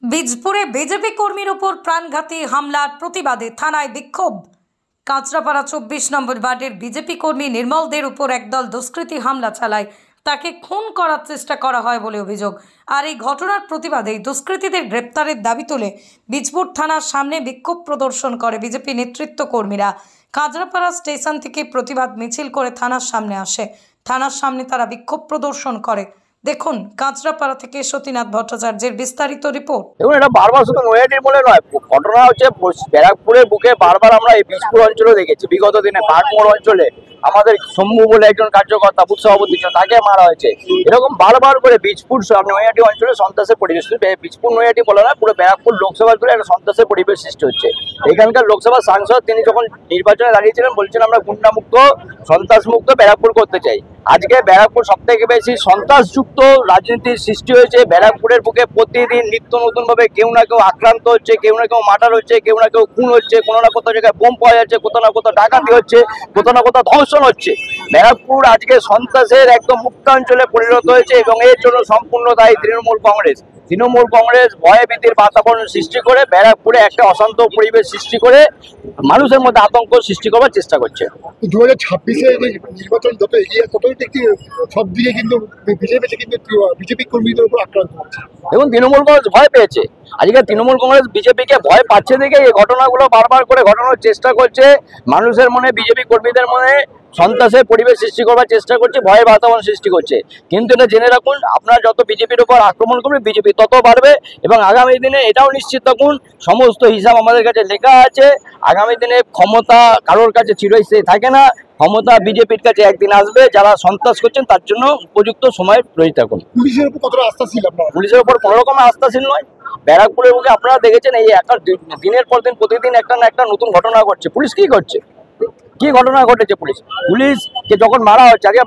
বীজপুরে BJP কর্মীর উপর প্রাণঘাতী হামলার প্রতিবাদে থানায় বিক্ষোভ। কাঁচরাপাড়া 24 নম্বর ওয়ার্ডের বিজেপি কর্মী নির্মল দের উপর একদল দুষ্কৃতী হামলা চালায়, তাকে খুন করার চেষ্টা করা হয় বলে অভিযোগ। আর এই ঘটনার প্রতিবাদে দুষ্কৃতীদের গ্রেপ্তারের দাবি তুলে বীজপুর থানার সামনে বিক্ষোভ প্রদর্শন করে বিজেপি নেতৃত্ব কর্মীরা। কাঁচরাপাড়া স্টেশন থেকে প্রতিবাদ মিছিল করে থানার সামনে আসে। থানার সামনে তারা বিক্ষোভ প্রদর্শন করে। দেখুন কাঁচরাপাড়া থেকে সতীনাথ ভট্টাচার্যের বিস্তারিত রিপোর্ট। দেখুন, এটা বারবার শুধু নৈহাটির বলে নয়, ঘটনা হচ্ছে ব্যারাকপুরের বুকে বারবার আমরা এই বীজপুর অঞ্চলে দেখেছি। বিগত দিনে বাঘমোড় অঞ্চলে আমাদের শম্ভু বলে একজন কার্যকর্তা বুথ সভাপতি তাকে মারা হয়েছে। এরকম বারবার করে বীজপুর নৈহাটি অঞ্চলে সন্ত্রাসের পরিবেশ, বীজপুর নৈহাটি বলে না, পুরো ব্যারাকপুর লোকসভা জুড়ে একটা সন্ত্রাসের পরিবেশ সৃষ্টি হচ্ছে। এখানকার লোকসভা সাংসদ তিনি যখন নির্বাচনে দাঁড়িয়েছিলেন বলছেন আমরা গুন্ডামুক্ত সন্ত্রাসমুক্ত ব্যারাকপুর করতে চাই। আজকে ব্যারাকপুর সব থেকে বেশি সন্ত্রাসযুক্ত রাজনীতির সৃষ্টি হয়েছে। ব্যারাকপুরের বুকে প্রতিদিন নিত্য নতুন ভাবে কেউ না কেউ আক্রান্ত হচ্ছে, কেউ না কেউ মার্ডার হচ্ছে, কেউ না কেউ খুন হচ্ছে, কোনো না কোথাও জায়গায় বোম পাওয়া যাচ্ছে, কোথাও না কোথাও ডাকাতি হচ্ছে, কোথাও না কোথাও ধর্ষণ হচ্ছে। ব্যারাকপুর আজকে সন্ত্রাসের একদম মুক্তাঞ্চলে পরিণত হয়েছে এবং এর জন্য সম্পূর্ণ দায়ী তৃণমূল কংগ্রেস। তৃণমূল কংগ্রেস ভয়ভীতির বাতাবরণ সৃষ্টি করে ব্যারাকপুরে একটা অশান্ত পরিবেশ সৃষ্টি করে মানুষের মধ্যে আতঙ্ক সৃষ্টি করবার চেষ্টা করছে। 2026-এ নির্বাচন যত এগিয়ে ততই দেখি সব দিকে কিন্তু বিজেপি কর্মীদের উপর আক্রান্ত হচ্ছে। দেখুন, তৃণমূল কংগ্রেস ভয় পেয়েছে। আজকে তৃণমূল কংগ্রেস বিজেপিকে ভয় পাচ্ছে দেখে এই ঘটনাগুলো বারবার করে ঘটানোর চেষ্টা করছে। মানুষের মনে, বিজেপি কর্মীদের মনে সন্ত্রাসের পরিবেশ সৃষ্টি করবার চেষ্টা করছে, ভয়ের বাতাবরণ সৃষ্টি করছে। কিন্তু এটা জেনে রাখুন, আপনারা যত বিজেপির উপর আক্রমণ করবে বিজেপি তত বাড়বে। এবং আগামী দিনে এটাও নিশ্চিত থাকুন, সমস্ত হিসাব আমাদের কাছে লেখা আছে। আগামী দিনে ক্ষমতা কারোর কাছে চিরস্থায়ী থাকে না, ক্ষমতা বিজেপির কাছে একদিন আসবে। যারা সন্ত্রাস করছেন তার জন্য উপযুক্ত সময় প্রয়োজন থাকুন। পুলিশের উপর কতটা আস্থাশীল আপনারা? পুলিশের উপর কোনো রকম আস্থাশীল নয়। ব্যারাকপুরের বুকে আপনারা দেখেছেন এই একটা দিনের পর দিন প্রতিদিন একটা না একটা নতুন ঘটনা ঘটছে। পুলিশ কি করছে, কি ঘটনা ঘটেছে? পুলিশকে যখন মারা হচ্ছে, আগে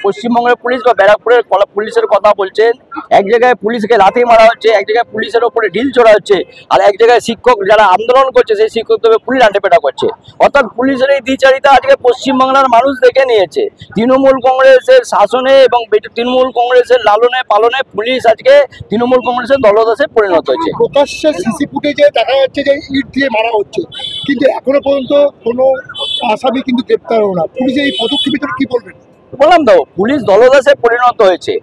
পশ্চিমবঙ্গের পুলিশ বা ব্যারাকপুরের পুলিশের কথা বলছেন, এক জায়গায় পুলিশকে লাথি মারা হচ্ছে, এক জায়গায় পুলিশের ওপরে ঢিল ছোড়া হচ্ছে, আর এক জায়গায় শিক্ষক যারা আন্দোলন করছে সেই শিক্ষকদের পুলিশ আন্টেপেটা করছে। অর্থাৎ পুলিশের এই দ্বিচারিতা আজকে পশ্চিমবাংলার মানুষ দেখে নিয়েছে। তৃণমূল কংগ্রেসের শাসনে এবং তৃণমূল কংগ্রেসের লালনে পালনে পুলিশ আজকে তৃণমূল কংগ্রেসের দলদাসে পরিণত হয়েছে। প্রকাশ্যে সিসি ফুটেজে দেখা যাচ্ছে যে ইট দিয়ে মারা হচ্ছে, কিন্তু এখনো পর্যন্ত কোনো আসামি কিন্তু গ্রেপ্তার হলো না। পুলিশের এই পদক্ষেপে কি বলবেন? বললাম তো, পুলিশ দলদাসে পরিণত হয়েছে।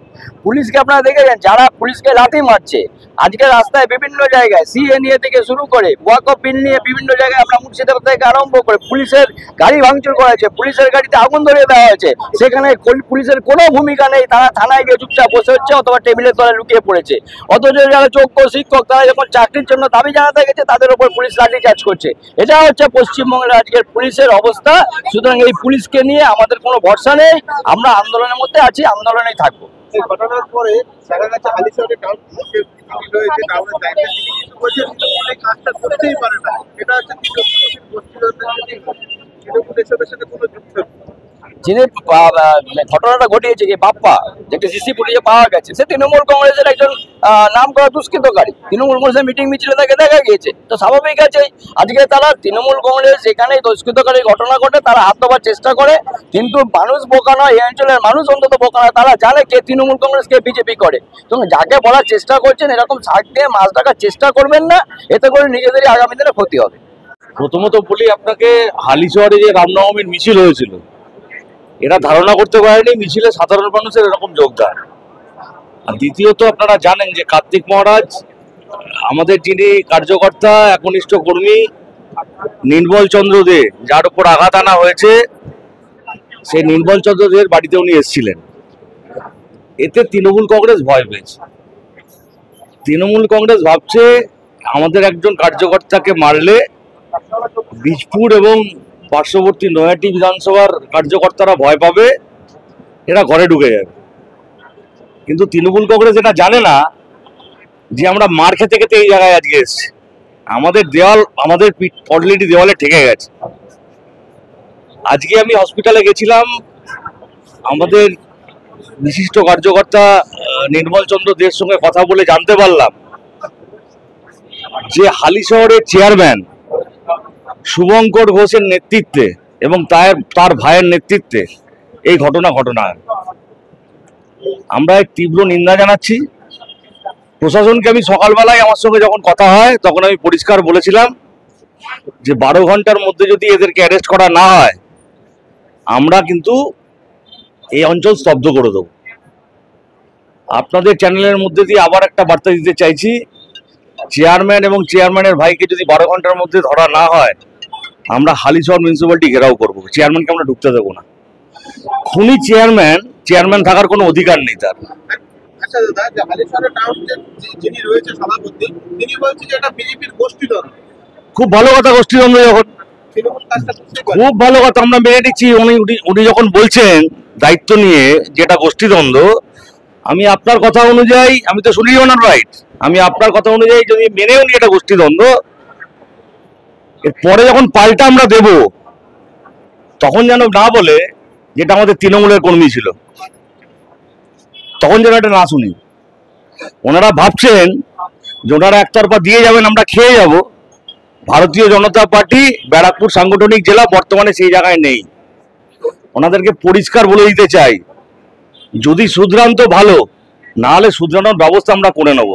পুলিশকে আপনারা দেখেছেন, যারা পুলিশকে লাথি মারছে আজকে রাস্তায় বিভিন্ন জায়গায়, সিএ নিয়ে থেকে শুরু করে ওয়াকফ বিল নিয়ে বিভিন্ন জায়গায় আমরা মুর্শিদাবাদ থেকে আরম্ভ করে পুলিশের গাড়ি ভাঙচুর করা হয়েছে, পুলিশের গাড়িতে আগুন ধরিয়ে দেওয়া হয়েছে। সেখানে পুলিশের কোনো ভূমিকা নেই, তারা থানায় গিয়ে চুপচাপ বসে হচ্ছে অথবা টেবিলের তলায় লুকিয়ে পড়েছে। অথচ যারা যোগ্য শিক্ষক তারা যখন চাকরির জন্য দাবি জানাতে গেছে তাদের উপর পুলিশ লাঠিচার্জ করছে। এটা হচ্ছে পশ্চিমবঙ্গের আজকের পুলিশের অবস্থা। সুতরাং এই পুলিশকে নিয়ে আমাদের কোনো ভরসা নেই। আমরা আন্দোলনের মধ্যে আছি, আন্দোলনেই থাকবো। এই ঘটনার পরে দেখা যাচ্ছে হালিশহরে কাজটা করতেই পারে না। এটা হচ্ছে যিনি ঘটনাটা ঘটিয়েছে যে বাপ্পা, যেটা সিসি ফুটেজে পাওয়া গেছে, সে তৃণমূল কংগ্রেসের একজন নাম করা দুষ্কৃতকারী। তৃণমূল কংগ্রেসের মিটিং মিছিলে তাকে দেখা গিয়েছে, তো স্বাভাবিক আছে আজকে তারা তৃণমূল কংগ্রেস যেখানে দুষ্কৃতকারী ঘটনা ঘটে তারা হাত দেওয়ার চেষ্টা করে। কিন্তু মানুষ বোকা নয়, এই অঞ্চলের মানুষ অন্তত বোকা নয়, তারা জানে কে তৃণমূল কংগ্রেস কে বিজেপি করে। তো যাকে বলার চেষ্টা করছেন এরকম শাক দিয়ে মাছ ঢাকার চেষ্টা করবেন না, এতে করে নিজেদেরই আগামী দিনে ক্ষতি হবে। প্রথমত বলি আপনাকে, হালিশহরে যে রামনবমীর মিছিল হয়েছিল, এরা ধারণা করতে পারেনি মিছিলে সাধারণ মানুষের এরকম যোগদান। আর দ্বিতীয়ত আপনারা জানেন যে কার্তিক মহারাজ আমাদের যিনি কার্যকর্তা একনিষ্ঠ কর্মী নির্মল চন্দ্র দে, যার উপর আঘাত আনা হয়েছে, সেই নির্মল চন্দ্র দের বাড়িতে উনি এসেছিলেন। এতে তৃণমূল কংগ্রেস ভয় পেয়েছে। তৃণমূল কংগ্রেস ভাবছে আমাদের একজন কার্যকর্তাকে মারলে বীজপুর এবং পার্শ্ববর্তী নৈহাটি বিধানসভার কার্যকর্তারা ভয় পাবে, এরা ঘরে ঢুকে যাবে। কিন্তু তৃণমূল কংগ্রেস এটা জানে না যে আমরা মার খেতে খেতে এই জায়গায় আজকে এসেছি। আমাদের দেওয়াল, আমাদের অলরেডি দেওয়ালে ঠেকে গেছে। আজকে আমি হসপিটালে গেছিলাম, আমাদের বিশিষ্ট কার্যকর্তা নির্মল চন্দ্র দের সঙ্গে কথা বলে জানতে পারলাম যে হালিশহরের চেয়ারম্যান শুভঙ্কর ঘোষের নেতৃত্বে এবং তার ভাইয়ের নেতৃত্বে এই ঘটনা। আমরা এক তীব্র নিন্দা জানাচ্ছি প্রশাসনকে আমি সকালবেলায় আমার সঙ্গে যখন কথা হয় তখন আমি পরিষ্কার বলেছিলাম যে 12 ঘন্টার মধ্যে যদি এদেরকে অ্যারেস্ট করা না হয় আমরা কিন্তু এই অঞ্চল স্তব্ধ করে দেবো। আপনাদের চ্যানেলের মধ্যে দিয়ে আবার একটা বার্তা দিতে চাইছি, চেয়ারম্যান এবং চেয়ারম্যানের ভাইকে যদি 12 ঘন্টার মধ্যে ধরা না হয় আমরা হালিশহর মিউনিসিপ্যালিটি ঘেরাও করবো। চেয়ারম্যানকে আমরা ঢুকতে দেবো না। খুনি চেয়ারম্যান থাকার কোনো অধিকার নেই তার। আচ্ছা দাদা, যে হালিশহরের টাউন যিনি রয়েছে সভাপতি, তিনি বলছেন যে এটা বিজেপির গোষ্ঠীদ্বন্দ্ব। খুব ভালো কথা, গোষ্ঠীদ্বন্দ্ব যখন, তৃণমূল কাজটা করতেই পারে। খুব ভালো কথা, আমরা মেনে নিচ্ছি। উনি যখন বলছেন দায়িত্ব নিয়ে যেটা গোষ্ঠীদ্বন্দ্ব, আমি আপনার কথা অনুযায়ী, আমি তো শুনি ওনার রাইট, আমি আপনার কথা অনুযায়ী যদি মেনেও নি এটা গোষ্ঠীদ্বন্দ্ব, পরে যখন পাল্টা আমরা দেব তখন যেন না বলে যেটা আমাদের তৃণমূলের কর্মী ছিল, তখন যেন এটা না শুনি। ওনারা ভাবছেন যে ওনারা একতরফা দিয়ে যাবেন, আমরা খেয়ে যাব। ভারতীয় জনতা পার্টি ব্যারাকপুর সাংগঠনিক জেলা বর্তমানে সেই জায়গায় নেই। ওনাদেরকে পরিষ্কার বলে দিতে চাই, যদি শুধরান তো ভালো, না হলে শুধরানোর ব্যবস্থা আমরা করে নেব।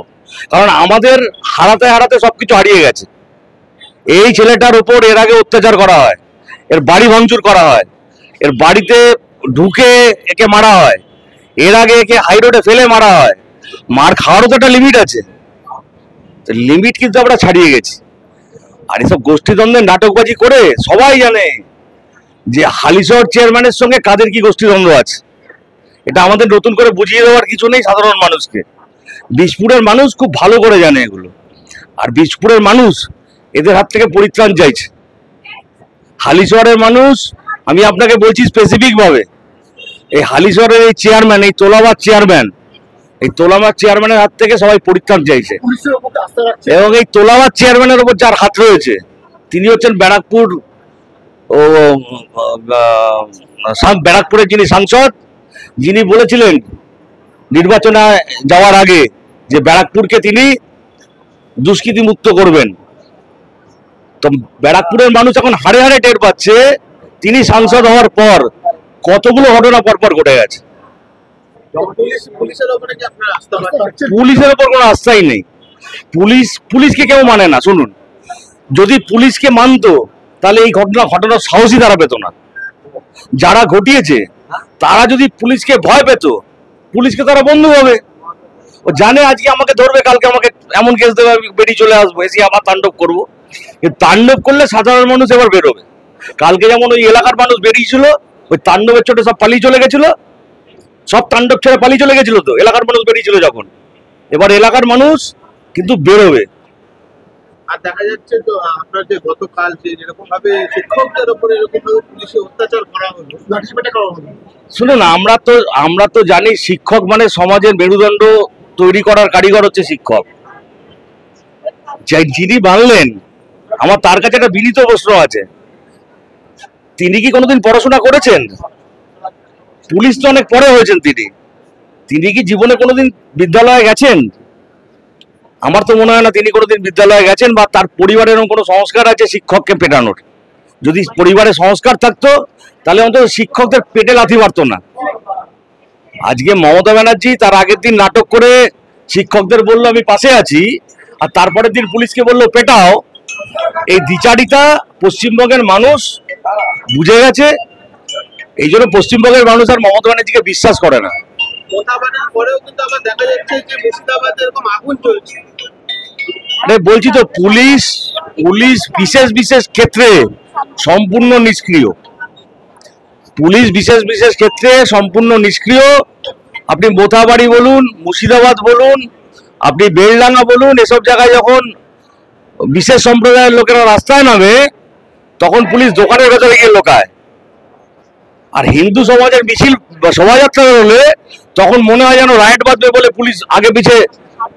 কারণ আমাদের হারাতে হারাতে সবকিছু হারিয়ে গেছে। এই ছেলেটার উপর এর আগে অত্যাচার করা হয়, এর বাড়ি ভাঙচুর করা হয়, এর বাড়িতে ঢুকে একে মারা হয়, এর আগে একে হাই রোডে ফেলে মারা হয়। মার খাওয়ারও তো একটা লিমিট আছে, লিমিট কিন্তু আমরা ছাড়িয়ে গেছি। আর এসব গোষ্ঠীদ্বন্দ্বের নাটকবাজি করে সবাই জানে যে হালিশহর চেয়ারম্যানের সঙ্গে কাদের কি গোষ্ঠীদ্বন্দ্ব আছে। এটা আমাদের নতুন করে বুঝিয়ে দেওয়ার কিছু নেই সাধারণ মানুষকে। বিষপুরের মানুষ খুব ভালো করে জানে এগুলো, আর বিষপুরের মানুষ এদের হাত থেকে পরিত্রাণ চাইছে। হালিশহরের মানুষ, আমি আপনাকে বলছি স্পেসিফিক ভাবে, এই হালিশহরের এই চেয়ারম্যান, এই তোলাবাজ চেয়ারম্যানের হাত থেকে সবাই পরিত্রাণ চাইছে। এবং এই তোলাবাজ চেয়ারম্যানের উপর যার হাত রয়েছে তিনি হচ্ছেন ব্যারাকপুরের যিনি সাংসদ, যিনি বলেছিলেন নির্বাচনে যাওয়ার আগে যে ব্যারাকপুরকে তিনি দুষ্কৃতি মুক্ত করবেন। তো ব্যারাকপুরের মানুষ এখন হাড়ে হাড়ে টের পাচ্ছে তিনি সাংসদ হওয়ার পর কতগুলো ঘটনা পরপর ঘটে গেছে। পুলিশের উপরে কি আপনার আস্থা আছে? পুলিশের উপর কোনো আস্থাই নেই। পুলিশকে কেউ মানে না। শুনুন, যদি পুলিশকে মানতো তাহলে এই ঘটনার সাহসী তারা পেত না। যারা ঘটিয়েছে তারা যদি পুলিশকে ভয় পেত, পুলিশকে তারা বন্ধু হবে। ও জানে আজকে আমাকে ধরবে, কালকে আমাকে এমন কেস দেবে, আমি বেরিয়ে চলে আসবো, এসে আবার তাণ্ডব করবো। তাণ্ডব করলে সাধারণ মানুষ এবার বেরোবে। কালকে যেমন ওই এলাকার মানুষ বেরিয়েছিল, ওই তাণ্ডবের চোটে সব পালিয়ে চলে গেছিল, সব তাণ্ডব ছেড়ে পালিয়ে চলে গেছিল। তো এলাকার মানুষ বেরিয়েছিল যখন, এবার এলাকার মানুষ কিন্তু বেরোবে। আর দেখা যাচ্ছে তো আপনার যে গতকাল যে যেরকম ভাবে শিক্ষকদের উপরে এরকম ভাবে পুলিশে অত্যাচার করা হলো, লাঠিপেটা করা হলো। শুনুন, আমরা তো জানি শিক্ষক মানে সমাজের মেরুদণ্ড তৈরি করার কারিগর হচ্ছে শিক্ষক। যিনি বাংলেন, আমার তার কাছে একটা বিনীত প্রশ্ন আছে, তিনি কি কোনোদিন পড়াশোনা করেছেন? পুলিশ তো অনেক পরে হয়েছেন তিনি কি জীবনে কোনোদিন বিদ্যালয়ে গেছেন? আমার তো মনে হয় না তিনি কোনোদিন বিদ্যালয়ে গেছেন, বা তার পরিবারের কোনো সংস্কার আছে শিক্ষককে পেটানোর। যদি পরিবারে সংস্কার থাকতো তাহলে অন্তত শিক্ষকদের পেটে লাথি মারতো না। আজকে মমতা ব্যানার্জি তার আগের দিন নাটক করে শিক্ষকদের বললো আমি পাশে আছি, আর তারপরের দিন পুলিশকে বললো পেটাও। এই দ্বিচারিতা পশ্চিমবঙ্গের মানুষ বুঝে গেছে। এই জন্য পশ্চিমবঙ্গের মানুষ আর মমতা ব্যানার্জিকে বিশ্বাস করে না। মোতাবানের পরেও কিন্তু আবার দেখা যাচ্ছে যে মুর্শিদাবাদে এরকম আগুন চলছে। আরে বলছি তো, পুলিশ বিশেষ ক্ষেত্রে সম্পূর্ণ নিষ্ক্রিয়। পুলিশ বিশেষ ক্ষেত্রে সম্পূর্ণ নিষ্ক্রিয়। আপনি মোথাবাড়ি বলুন, মুর্শিদাবাদ বলুন, আপনি বেলডাঙ্গা বলুন, এসব জায়গায় যখন বিশেষ সম্প্রদায়ের লোকেরা রাস্তায় নামে তখন পুলিশ দোকানের ভেতরে গিয়ে লোকায়। আর হিন্দু সমাজের মিছিল শোভাযাত্রা হলে তখন মনে হয় যেন রাইট বাঁধবে বলে পুলিশ আগে পিছে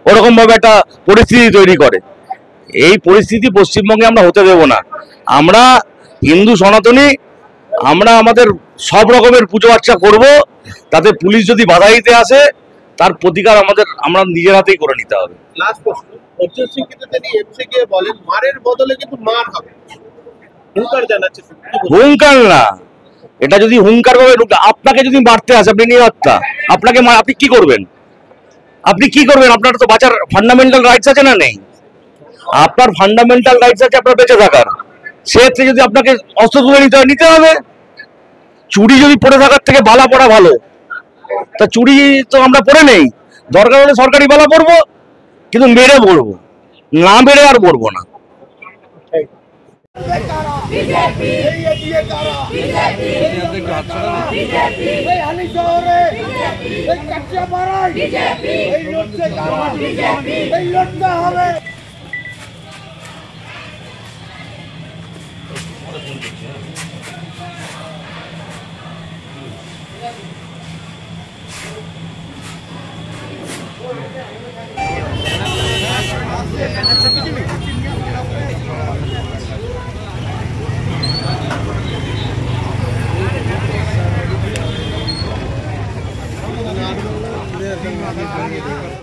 ওরকম ভাবে একটা পরিস্থিতি তৈরি করে। এই পরিস্থিতি পশ্চিমবঙ্গে আমরা হতে দেব না। আমরা হিন্দু সনাতনী, আমরা আমাদের সব রকমের পুজো আর্চা করবো। তাতে পুলিশ যদি বাধা দিতে আসে তার প্রতিকার আমরা নিজের হাতেই করে নিতে হবে। লাস্ট প্রশ্ন, অর্জুন সিং কিন্তু তিনি এমসি গিয়ে বলেন মারের বদলে কিন্তু মার হবে, হুঙ্কার জানাচ্ছে। হুঙ্কার না, এটা যদি হুঙ্কার ভাবে আপনাকে যদি মারতে আসে, আপনি নিরাপত্তা, আপনি কি করবেন? আপনার তো বাঁচার ফান্ডামেন্টাল রাইটস আছে না নেই? আপনার ফান্ডামেন্টাল রাইটস আছে আপনার বেঁচে থাকার, সেক্ষেত্রে যদি আপনাকে অস্ত্র তুলে নিতে হয় নিতে হবে। চুরি যদি পড়ে থাকার থেকে বালা পড়া ভালো, তা চুরি তো আমরা পড়ে নেই, দরকার হলে সরকারি বালা পড়বো, কিন্তু মেরে পড়বো, না মেরে আর পড়বো না। বিজেপি